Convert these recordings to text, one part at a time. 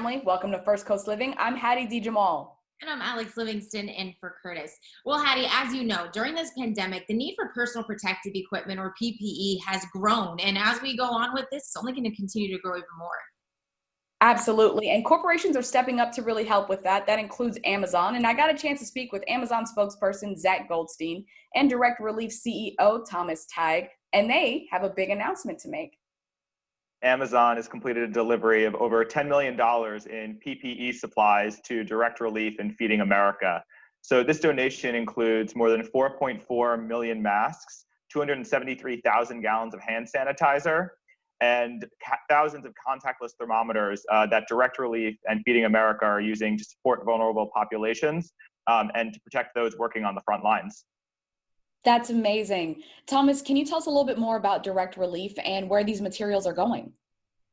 Family, welcome to First Coast Living. I'm Hattie D. Jamal. And I'm Alex Livingston in for Curtis. Well, Hattie, as you know, during this pandemic, the need for personal protective equipment or PPE has grown. And as we go on with this, it's only going to continue to grow even more. Absolutely. And corporations are stepping up to really help with that. That includes Amazon. And I got a chance to speak with Amazon spokesperson Zach Goldstein and Direct Relief CEO Thomas Teig, and they have a big announcement to make. Amazon has completed a delivery of over $10 million in PPE supplies to Direct Relief and Feeding America. So this donation includes more than 4.4 million masks, 273,000 gallons of hand sanitizer, and thousands of contactless thermometers that Direct Relief and Feeding America are using to support vulnerable populations and to protect those working on the front lines. That's amazing. Thomas, can you tell us a little bit more about Direct Relief and where these materials are going?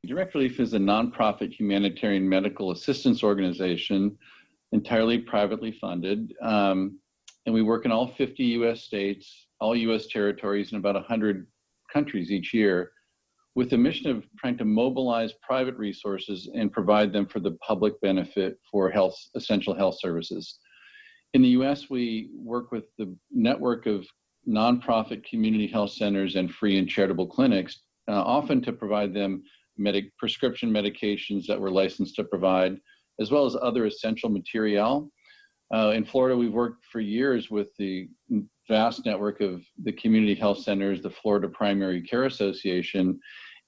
Direct Relief is a nonprofit humanitarian medical assistance organization, entirely privately funded. And we work in all 50 US states, all US territories, and about 100 countries each year, with the mission of trying to mobilize private resources and provide them for the public benefit for essential health services. In the US, we work with the network of nonprofit community health centers and free and charitable clinics, often to provide them prescription medications that we're licensed to provide, as well as other essential material. In Florida, we've worked for years with the vast network of the community health centers, the Florida Primary Care Association,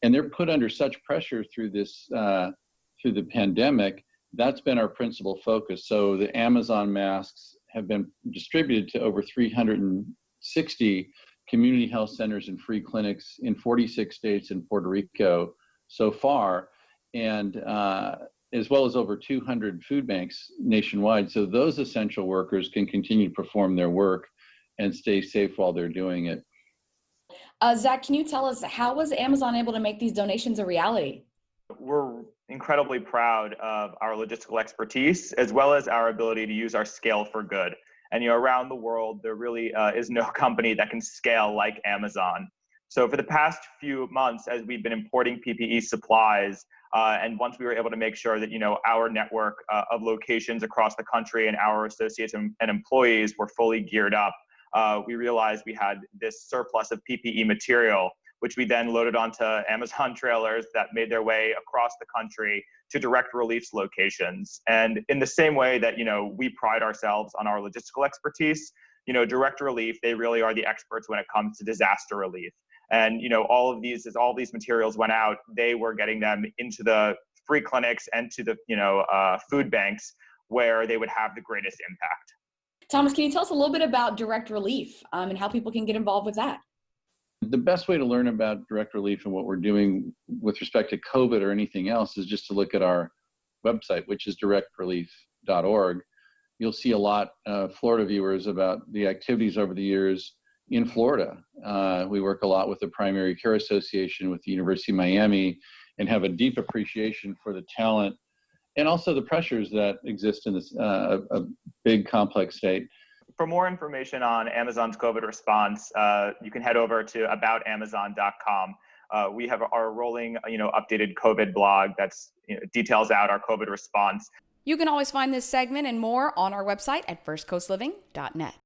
and they're put under such pressure through the pandemic. That's been our principal focus. So the Amazon masks have been distributed to over 360 community health centers and free clinics in 46 states and Puerto Rico so far, and as well as over 200 food banks nationwide. So those essential workers can continue to perform their work and stay safe while they're doing it. Zach, can you tell us, how was Amazon able to make these donations a reality? We're incredibly proud of our logistical expertise, as well as our ability to use our scale for good. And around the world, there really is no company that can scale like Amazon. So for the past few months, as we've been importing PPE supplies, and once we were able to make sure that our network of locations across the country and our associates and employees were fully geared up, we realized we had this surplus of PPE material, which we then loaded onto Amazon trailers that made their way across the country to Direct Relief's locations. And in the same way that we pride ourselves on our logistical expertise, Direct Relief, they really are the experts when it comes to disaster relief. And all of these, as all these materials went out, they were getting them into the free clinics and to the food banks where they would have the greatest impact. Thomas, can you tell us a little bit about Direct Relief and how people can get involved with that? The best way to learn about Direct Relief and what we're doing with respect to COVID or anything else is just to look at our website, which is directrelief.org. You'll see a lot of Florida viewers about the activities over the years in Florida. We work a lot with the Primary Care Association, with the University of Miami, and have a deep appreciation for the talent and also the pressures that exist in this a big, complex state. For more information on Amazon's COVID response, you can head over to aboutamazon.com. We have our rolling, updated COVID blog that's details out our COVID response. You can always find this segment and more on our website at firstcoastliving.net.